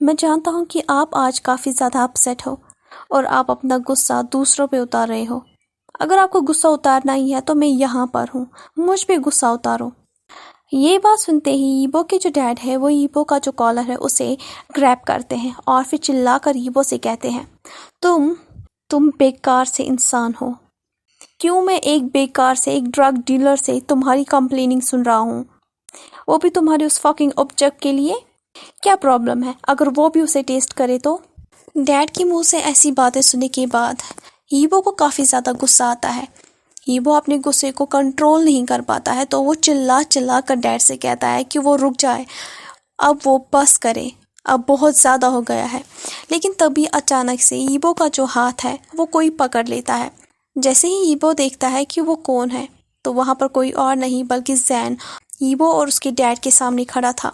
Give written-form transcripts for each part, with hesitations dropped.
میں جانتا ہوں کہ آپ آج کافی زیادہ اپسیٹ ہو اور آپ اپنا غصہ دوسروں پہ اتار رہے ہو۔ اگر آپ کو غصہ اتارنا ہی ہے تو میں یہاں پر ہوں، مجھ پہ غصہ اتارو۔ یہ بات سنتے ہی ایبو کے جو ڈیڈ ہے وہ ایبو کا جو کالر ہے اسے گریب کرتے ہیں اور پھر چلا کر ایبو سے کہتے ہیں، تم بیکار سے انسان ہو۔ کیوں میں ایک بیکار سے، ایک ڈرگ ڈیلر سے تمہاری کمپلیننگ سن رہا ہوں، وہ بھی تمہارے اس فاکنگ آبجیکٹ کے لیے؟ کیا پرابلم ہے اگر وہ بھی اسے ٹیسٹ کرے تو؟ ڈیڈ کے منہ سے ایسی باتیں سننے کے بعد ایبو کو کافی زیادہ غصہ آتا ہے۔ ایبو اپنے غصے کو کنٹرول نہیں کر پاتا ہے تو وہ چلا کر ڈیڈ سے کہتا ہے کہ وہ رک جائے، اب وہ بس کرے، اب بہت زیادہ ہو گیا ہے۔ لیکن تبھی اچانک سے ایبو کا جو ہاتھ ہے وہ کوئی پکڑ لیتا ہے۔ جیسے ہی ایبو دیکھتا ہے کہ وہ کون ہے تو وہاں پر کوئی اور نہیں بلکہ زین ایبو اور اس کے ڈیڈ کے سامنے کھڑا تھا۔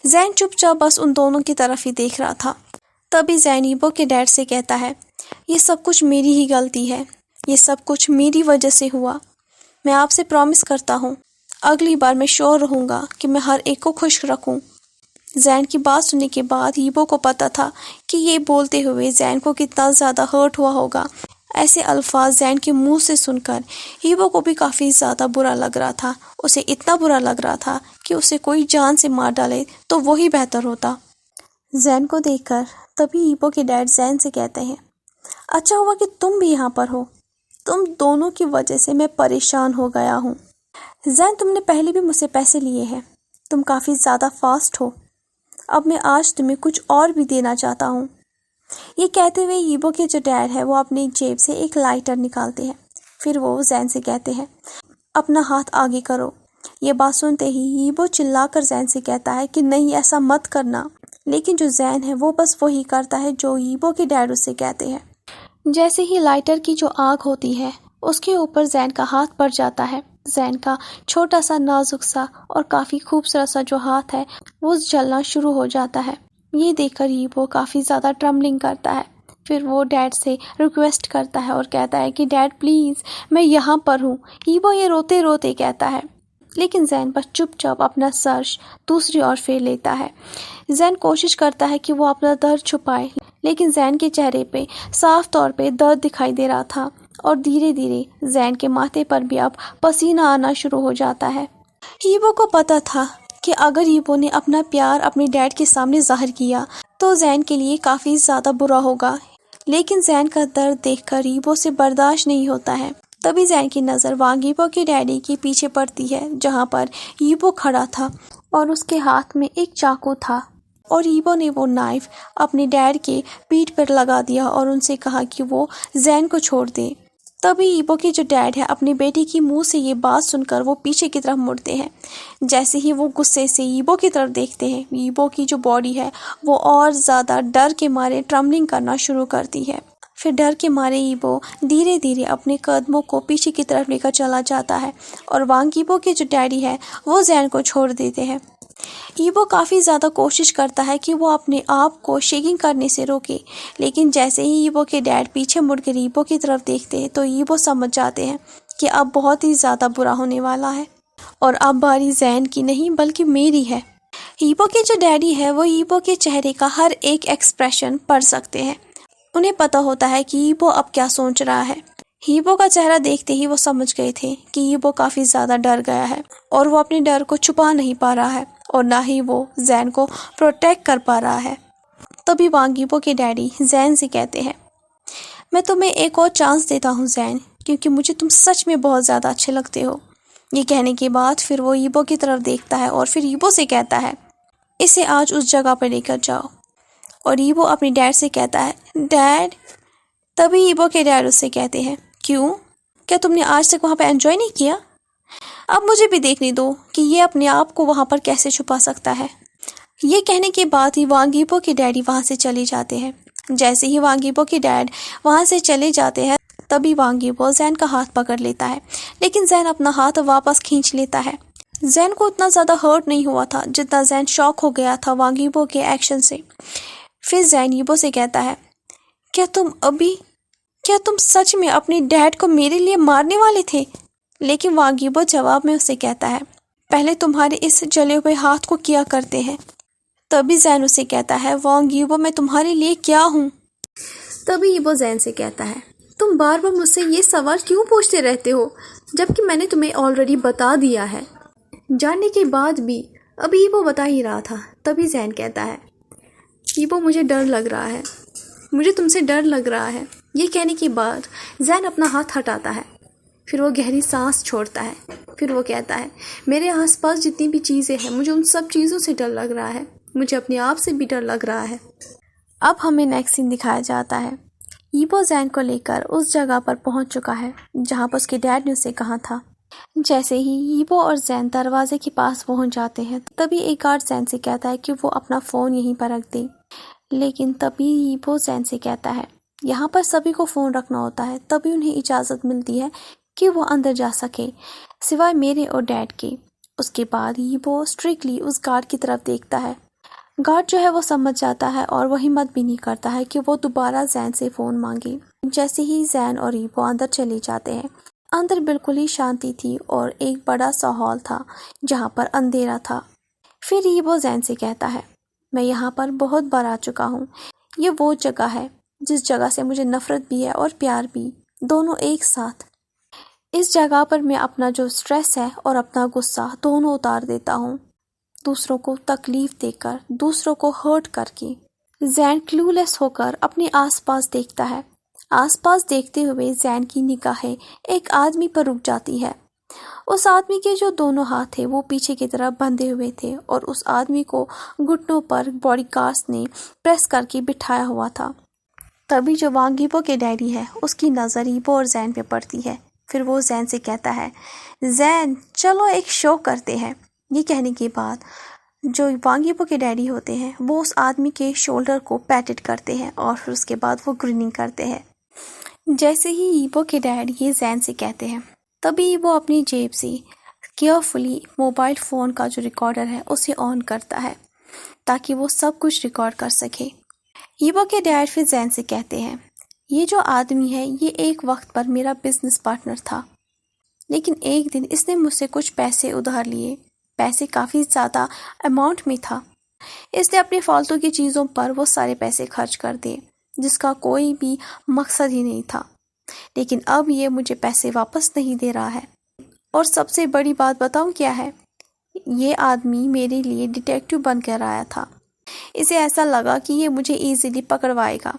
زین چپ چاپ بس ان دونوں کی طرف ہی دیکھ رہا تھا۔ تبھی زین ایبو کے ڈیڈ سے کہتا ہے، یہ سب کچھ میری ہی غلطی ہے، یہ سب کچھ میری وجہ سے ہوا۔ میں آپ سے پرامس کرتا ہوں اگلی بار میں شور رہوں گا کہ میں ہر ایک کو خوش رکھوں۔ زین کی بات سننے کے بعد ایبو کو پتا تھا کہ یہ بولتے ہوئے زین کو کتنا زیادہ ہرٹ ہوا ہوگا۔ ایسے الفاظ زین کے منہ سے سن کر ایبو کو بھی کافی زیادہ برا لگ رہا تھا۔ اسے اتنا برا لگ رہا تھا کہ اسے کوئی جان سے مار ڈالے تو وہی بہتر ہوتا۔ زین کو دیکھ کر تبھی ایبو کے ڈیڈ زین سے کہتے ہیں، اچھا ہوا کہ تم بھی یہاں پر ہو، تم دونوں کی وجہ سے میں پریشان ہو گیا ہوں۔ زین، تم نے پہلے بھی مجھ سے پیسے لیے ہیں، تم کافی زیادہ فاسٹ ہو، اب میں آج تمہیں کچھ اور بھی دینا چاہتا ہوں۔ یہ کہتے ہوئے ایبو کے جو ڈیڈ ہے وہ اپنی جیب سے ایک لائٹر نکالتے ہیں، پھر وہ زین سے کہتے ہیں، اپنا ہاتھ آگے کرو۔ یہ بات سنتے ہی ایبو چلا کر زین سے کہتا ہے کہ نہیں، ایسا مت کرنا، لیکن جو زین ہے وہ بس وہی کرتا ہے جو ایبو کے ڈیڈ اس سے کہتے ہیں۔ جیسے ہی لائٹر کی جو آگ ہوتی ہے اس کے اوپر زین کا ہاتھ پڑ جاتا ہے۔ زین کا چھوٹا سا نازک سا اور کافی خوبصورت سا جو ہاتھ ہے وہ جلنا شروع ہو جاتا ہے۔ یہ دیکھ کر ایبو کافی زیادہ ٹرمبلنگ کرتا ہے، پھر وہ ڈیڈ سے ریکویسٹ کرتا ہے اور کہتا ہے کہ ڈیڈ پلیز میں یہاں پر ہوں۔ ایبو یہ روتے روتے کہتا ہے، لیکن زین بس چپ چاپ اپنا سر دوسری اور پھیر لیتا ہے۔ زین کوشش کرتا ہے کہ وہ اپنا درد چھپائے، لیکن زین کے چہرے پہ صاف طور پہ درد دکھائی دے رہا تھا اور دھیرے دھیرے زین کے ماتھے پر بھی اب پسینہ آنا شروع ہو جاتا ہے۔ ایبو کو پتا تھا کہ اگر ایبو نے اپنا پیار اپنے ڈیڈ کے سامنے ظاہر کیا تو زین کے لیے کافی زیادہ برا ہوگا، لیکن زین کا درد دیکھ کر ایبو سے برداشت نہیں ہوتا ہے۔ تبھی زین کی نظر وانگ ایبو کے ڈیڈی کے پیچھے پڑتی ہے جہاں پر ایبو کھڑا تھا اور اس کے ہاتھ میں ایک چاقو تھا، اور ایبو نے وہ نائف اپنے ڈیڈ کے پیٹھ پر لگا دیا اور ان سے کہا کہ وہ زین کو چھوڑ دے۔ تبھی ایبو کے جو ڈیڈ ہے اپنے بیٹے کی منہ سے یہ بات سن کر وہ پیچھے کی طرف مڑتے ہیں۔ جیسے ہی وہ غصے سے ایبو کی طرف دیکھتے ہیں، ایبو کی جو باڈی ہے وہ اور زیادہ ڈر کے مارے ٹرمبلنگ کرنا شروع کرتی ہے۔ پھر ڈر کے مارے ایبو دھیرے دھیرے اپنے قدموں کو پیچھے کی طرف لے کر چلا جاتا ہے اور وانگ ایبو کے جو ڈیڈی ہے وہ زین کو چھوڑ دیتے ہیں۔ ایبو کافی زیادہ کوشش کرتا ہے کہ وہ اپنے آپ کو شیکنگ کرنے سے روکے، لیکن جیسے ہی ایبو کے ڈیڈ پیچھے مڑ کر ایبو کی طرف دیکھتے ہیں تو ایبو سمجھ جاتے ہیں کہ اب بہت ہی زیادہ برا ہونے والا ہے اور اب باری زین کی نہیں بلکہ میری ہے۔ ایبو کے جو ڈیڈی ہے وہ ایبو کے چہرے کا ہر ایک ایکسپریشن پڑھ سکتے ہیں، انہیں پتا ہوتا ہے کہ ایبو اب کیا سوچ رہا ہے۔ ایبو کا چہرہ دیکھتے ہی وہ سمجھ گئے تھے کہ ایبو کافی زیادہ ڈر گیا ہے اور وہ اپنے ڈر کو چھپا نہیں پا رہا ہے اور نہ ہی وہ زین کو پروٹیکٹ کر پا رہا ہے۔ تبھی وانگ ایبو کے ڈیڈی زین سے کہتے ہیں، میں تمہیں ایک اور چانس دیتا ہوں زین، کیونکہ مجھے تم سچ میں بہت زیادہ اچھے لگتے ہو۔ یہ کہنے کے بعد پھر وہ ایبو کی طرف دیکھتا ہے اور پھر ایبو سے کہتا ہے، اسے آج اس جگہ پہ لے کر جاؤ۔ اور ایبو اپنے ڈیڈ سے کہتا ہے، ڈیڈ۔ تبھی ایبو کے ڈیڈ اس سے کہتے ہیں، کیوں؟ کیا تم نے آج تک وہاں پہ انجوائے نہیں کیا؟ اب مجھے بھی دیکھنے دو کہ یہ اپنے آپ کو وہاں پر کیسے چھپا سکتا ہے۔ یہ کہنے کے بعد ہی وانگ ایبو کے ڈیڈی وہاں سے چلے جاتے ہیں۔ جیسے ہی وانگ ایبو کے ڈیڈ وہاں سے چلے جاتے ہیں تبھی وانگ ایبو زین کا ہاتھ پکڑ لیتا ہے، لیکن زین اپنا ہاتھ واپس کھینچ لیتا ہے۔ زین کو اتنا زیادہ ہرٹ نہیں ہوا تھا جتنا زین شاک ہو گیا تھا وانگ ایبو کے ایکشن سے۔ پھر زین ایبو سے کہتا ہے، کیا تم سچ میں اپنے ڈیڈ کو میرے لیے مارنے والے تھے؟ لیکن وانگ ایبو جواب میں اسے کہتا ہے، پہلے تمہارے اس جلے ہوئے ہاتھ کو کیا کرتے ہیں۔ تبھی زین اسے کہتا ہے وانگ ییبو میں تمہارے لیے کیا ہوں؟ تبھی ییبو زین سے کہتا ہے تم بار بار مجھ سے یہ سوال کیوں پوچھتے رہتے ہو جبکہ میں نے تمہیں آلریڈی بتا دیا ہے؟ جاننے کے بعد بھی ابھی ییبو بتا ہی رہا تھا۔ تبھی زین کہتا ہے ییبو مجھے ڈر لگ رہا ہے، مجھے تم سے ڈر لگ رہا ہے۔ یہ کہنے کے بعد زین اپنا ہاتھ ہٹاتا ہے، پھر وہ گہری سانس چھوڑتا ہے، پھر وہ کہتا ہے میرے آس پاس جتنی بھی چیزیں ہیں مجھے ان سب چیزوں سے ڈر لگ رہا ہے، مجھے اپنے آپ سے بھی ڈر لگ رہا ہے۔ اب ہمیں نیکسٹ سین دکھایا جاتا ہے ییبو زین کو لے کر اس جگہ پر پہنچ چکا ہے جہاں پر اس کے ڈیڈ نے اسے کہا تھا۔ جیسے ہی ییبو اور زین دروازے کے پاس پہنچ جاتے ہیں تبھی ایک گارڈ زین سے کہتا ہے کہ وہ اپنا فون یہیں پر رکھ دے، لیکن تبھی ییبو زین سے کہتا ہے یہاں پر سبھی کو فون رکھنا ہوتا ہے، تبھی انہیں اجازت ملتی ہے کہ وہ اندر جا سکے سوائے میرے اور ڈیڈ کے۔ اس کے بعد ییبو اسٹرکٹلی اس گارڈ کی طرف دیکھتا ہے۔ گارڈ جو ہے وہ سمجھ جاتا ہے اور وہ ہمت بھی نہیں کرتا ہے کہ وہ دوبارہ زین سے فون مانگے۔ جیسے ہی زین اور ییبو اندر چلے جاتے ہیں، اندر بالکل ہی شانتی تھی اور ایک بڑا سا ہال تھا جہاں پر اندھیرا تھا۔ پھر ییبو زین سے کہتا ہے میں یہاں پر بہت بار آ چکا ہوں، یہ وہ جگہ ہے جس جگہ سے مجھے نفرت بھی ہے اور پیار بھی، دونوں ایک ساتھ۔ اس جگہ پر میں اپنا جو سٹریس ہے اور اپنا غصہ دونوں اتار دیتا ہوں، دوسروں کو تکلیف دے کر، دوسروں کو ہرٹ کر کے۔ زین کلولیس ہو کر اپنے آس پاس دیکھتا ہے۔ آس پاس دیکھتے ہوئے زین کی نگاہیں ایک آدمی پر رک جاتی ہے۔ اس آدمی کے جو دونوں ہاتھ تھے وہ پیچھے کی طرف بندھے ہوئے تھے اور اس آدمی کو گھٹنوں پر باڈی گارڈز نے پریس کر کے بٹھایا ہوا تھا۔ تبھی جو وانگ ییبو کے ڈیڈی ہے اس کی نظر ییبو اور زین پہ پڑتی ہے، پھر وہ زین سے کہتا ہے زین چلو ایک شو کرتے ہیں۔ یہ کہنے کے بعد جو وانگ ییبو کے ڈیڈی ہوتے ہیں وہ اس آدمی کے شولڈر کو پیٹڈ کرتے ہیں اور پھر اس کے بعد وہ گریننگ کرتے ہیں۔ جیسے ہی ییبو کے ڈیڈ یہ زین سے کہتے ہیں تبھی وہ اپنی جیب سے کیئرفلی موبائل فون کا جو ریکارڈر ہے اسے آن کرتا ہے تاکہ وہ سب کچھ ریکارڈ کر سکے۔ ییبو کے ڈیڈ پھر زین سے کہتے ہیں یہ جو آدمی ہے یہ ایک وقت پر میرا بزنس پارٹنر تھا، لیکن ایک دن اس نے مجھ سے کچھ پیسے ادھار لیے، پیسے کافی زیادہ اماؤنٹ میں تھا۔ اس نے اپنی فالتو کی چیزوں پر وہ سارے پیسے خرچ کر دیے جس کا کوئی بھی مقصد ہی نہیں تھا، لیکن اب یہ مجھے پیسے واپس نہیں دے رہا ہے۔ اور سب سے بڑی بات بتاؤں کیا ہے؟ یہ آدمی میرے لیے ڈیٹیکٹیو بن کر آیا تھا۔ اسے ایسا لگا کہ یہ مجھے ایزیلی پکڑوائے گا،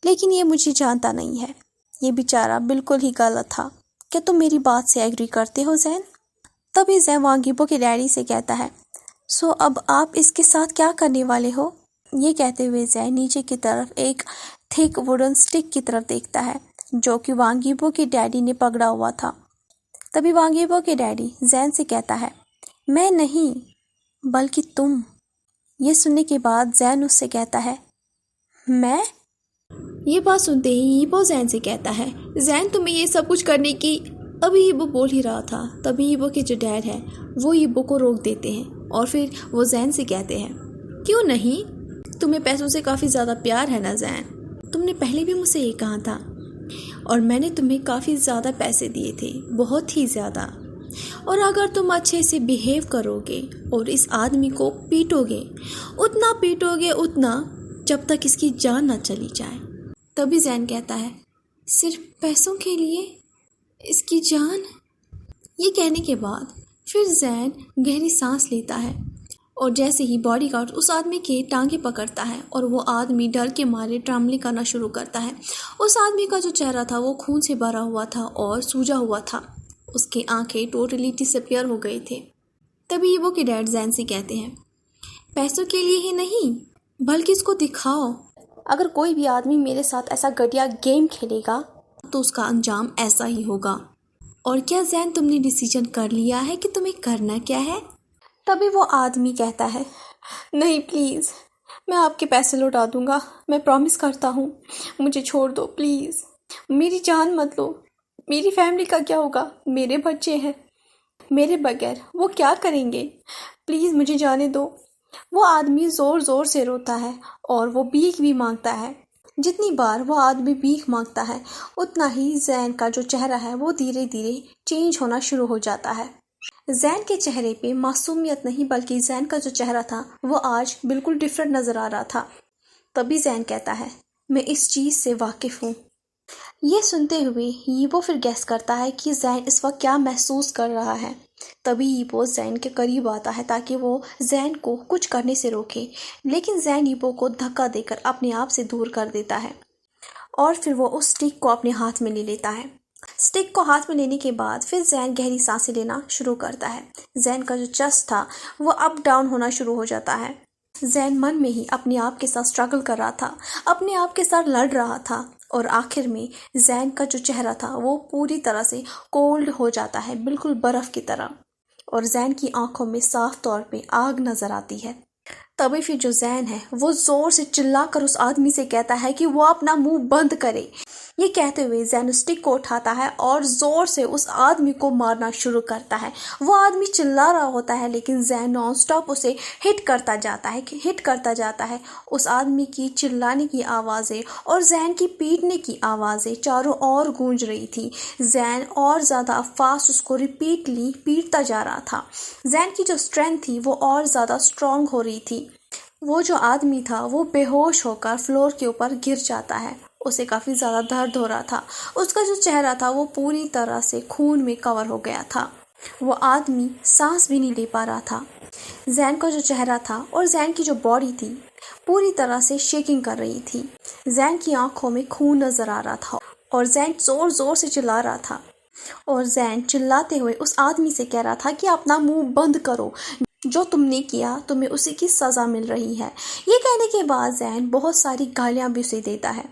لیکن یہ مجھے جانتا نہیں ہے۔ یہ بیچارہ بالکل ہی غلط تھا۔ کیا تم میری بات سے ایگری کرتے ہو زین؟ تبھی زین وانگ ییبو کے ڈیڈی سے کہتا ہے سو اب آپ اس کے ساتھ کیا کرنے والے ہو؟ یہ کہتے ہوئے زین نیچے کی طرف ایک تھک ووڈن سٹک کی طرف دیکھتا ہے جو کہ وانگ ییبو کے ڈیڈی نے پکڑا ہوا تھا۔ تبھی وانگ ییبو کے ڈیڈی زین سے کہتا ہے میں نہیں بلکہ تم۔ یہ سننے کے بعد زین اس سے کہتا ہے میں؟ یہ بات سنتے ہی ییبو زین سے کہتا ہے زین تمہیں یہ سب کچھ کرنے کی۔ ابھی ییبو بول ہی رہا تھا تبھی ییبو کے جو ڈیڈ ہے وہ ییبو کو روک دیتے ہیں اور پھر وہ زین سے کہتے ہیں کیوں نہیں، تمہیں پیسوں سے کافی زیادہ پیار ہے نا زین؟ تم نے پہلے بھی مجھ سے یہ کہا تھا اور میں نے تمہیں کافی زیادہ پیسے دیے تھے، بہت ہی زیادہ، اور اگر تم اچھے سے بیہیو کرو گے اور اس آدمی کو پیٹو گے اتنا جب تک اس کی جان نہ چلی جائے۔ تبھی زین کہتا ہے صرف پیسوں کے لیے اس کی جان؟ یہ کہنے کے بعد پھر زین گہری سانس لیتا ہے اور جیسے ہی باڈی گارڈ اس آدمی کے ٹانگیں پکڑتا ہے اور وہ آدمی ڈر کے مارے ٹرمبلنگ کرنا شروع کرتا ہے۔ اس آدمی کا جو چہرہ تھا وہ خون سے بھرا ہوا تھا اور سوجا ہوا تھا، اس کی آنکھیں ٹوٹلی ڈسپیئر ہو گئی تھے۔ تبھی ییبو کے ڈیڈ زین سے کہتے ہیں پیسوں کے لیے ہی نہیں بلکہ اس کو دکھاؤ، اگر کوئی بھی آدمی میرے ساتھ ایسا گھٹیا گیم کھیلے گا تو اس کا انجام ایسا ہی ہوگا۔ اور کیا زین تم نے ڈیسیجن کر لیا ہے کہ تمہیں کرنا کیا ہے؟ تبھی وہ آدمی کہتا ہے نہیں پلیز، میں آپ کے پیسے لوٹا دوں گا، میں پرامس کرتا ہوں، مجھے چھوڑ دو پلیز، میری جان مت لو، میری فیملی کا کیا ہوگا، میرے بچے ہیں، میرے بغیر وہ کیا کریں گے، پلیز مجھے جانے دو۔ وہ آدمی زور زور سے روتا ہے اور وہ بھیک بھی مانگتا ہے۔ جتنی بار وہ آدمی بھیک مانگتا ہے اتنا ہی زین کا جو چہرہ ہے وہ دھیرے دھیرے چینج ہونا شروع ہو جاتا ہے۔ زین کے چہرے پہ معصومیت نہیں بلکہ زین کا جو چہرہ تھا وہ آج بالکل ڈیفرنٹ نظر آ رہا تھا۔ تبھی زین کہتا ہے میں اس چیز سے واقف ہوں۔ یہ سنتے ہوئے ییبو پھر گیس کرتا ہے کہ زین اس وقت کیا محسوس کر رہا ہے۔ تبھی ییبو زین کے قریب آتا ہے تاکہ وہ زین کو کچھ کرنے سے روکے، لیکن زین ییبو کو دھکا دے کر اپنے آپ سے دور کر دیتا ہے اور پھر وہ اس سٹک کو اپنے ہاتھ میں لے لیتا ہے۔ سٹک کو ہاتھ میں لینے کے بعد پھر زین گہری سانسیں لینا شروع کرتا ہے۔ زین کا جو چیسٹ تھا وہ اپ ڈاؤن ہونا شروع ہو جاتا ہے۔ زین من میں ہی اپنے آپ کے ساتھ اسٹرگل کر رہا تھا، اپنے آپ کے ساتھ لڑ رہا تھا، اور آخر میں زین کا جو چہرہ تھا وہ پوری طرح سے کولڈ ہو جاتا ہے، بالکل برف کی طرح، اور زین کی آنکھوں میں صاف طور پہ آگ نظر آتی ہے۔ تبھی پھر جو زین ہے وہ زور سے چلا کر اس آدمی سے کہتا ہے کہ وہ اپنا منہ بند کرے۔ یہ کہتے ہوئے زین اسٹک کو اٹھاتا ہے اور زور سے اس آدمی کو مارنا شروع کرتا ہے۔ وہ آدمی چلا رہا ہوتا ہے لیکن زین نان سٹاپ اسے ہٹ کرتا جاتا ہے۔ اس آدمی کی چلانے کی آوازیں اور زین کی پیٹنے کی آوازیں چاروں اور گونج رہی تھی۔ زین اور زیادہ فاسٹ اس کو ریپیٹلی پیٹتا جا رہا تھا۔ زین کی جو اسٹرینتھ تھی وہ اور زیادہ اسٹرانگ ہو رہی تھی۔ وہ جو آدمی تھا وہ بے ہوش ہو کر فلور کے اوپر گر جاتا ہے۔ اسے کافی زیادہ درد ہو رہا تھا۔ اس کا جو چہرہ تھا وہ پوری طرح سے خون میں کور ہو گیا تھا۔ وہ آدمی سانس بھی نہیں لے پا رہا تھا۔ زین کا جو چہرہ تھا اور زین کی جو باڈی تھی پوری طرح سے شیکنگ کر رہی تھی۔ زین کی آنکھوں میں خون نظر آ رہا تھا اور زین زور زور سے چلا رہا تھا، اور زین چلاتے ہوئے اس آدمی سے کہہ رہا تھا کہ اپنا منہ بند کرو، جو تم نے کیا تمہیں اسی کی سزا مل رہی ہے۔ یہ کہنے کے بعد زین بہت ساری گالیاں بھی اسے دیتا ہے۔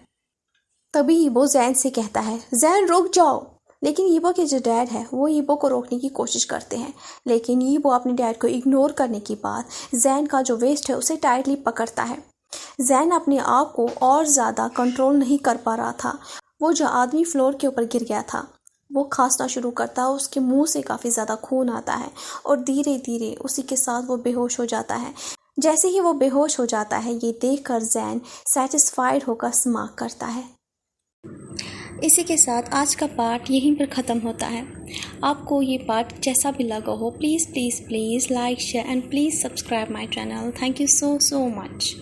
تبھی ییبو زین سے کہتا ہے زین رک جاؤ، لیکن ییبو کے جو ڈیڈ ہے وہ ییبو کو روکنے کی کوشش کرتے ہیں، لیکن ییبو اپنے ڈیڈ کو اگنور کرنے کے بعد زین کا جو ویسٹ ہے اسے ٹائٹلی پکڑتا ہے۔ زین اپنے آپ کو اور زیادہ کنٹرول نہیں کر پا رہا تھا۔ وہ جو آدمی فلور کے اوپر گر گیا تھا وہ کھانسنا شروع کرتا ہے، اس کے منہ سے کافی زیادہ خون آتا ہے اور دھیرے دھیرے اسی کے ساتھ وہ بے ہوش ہو جاتا ہے۔ جیسے ہی وہ بے ہوش ہو جاتا ہے یہ دیکھ کر زین سیٹسفائیڈ ہو کر اسمائل کرتا ہے۔ اسی کے ساتھ آج کا پارٹ یہیں پر ختم ہوتا ہے۔ آپ کو یہ پارٹ جیسا بھی لگا ہو please like share and please subscribe my channel. Thank you so much.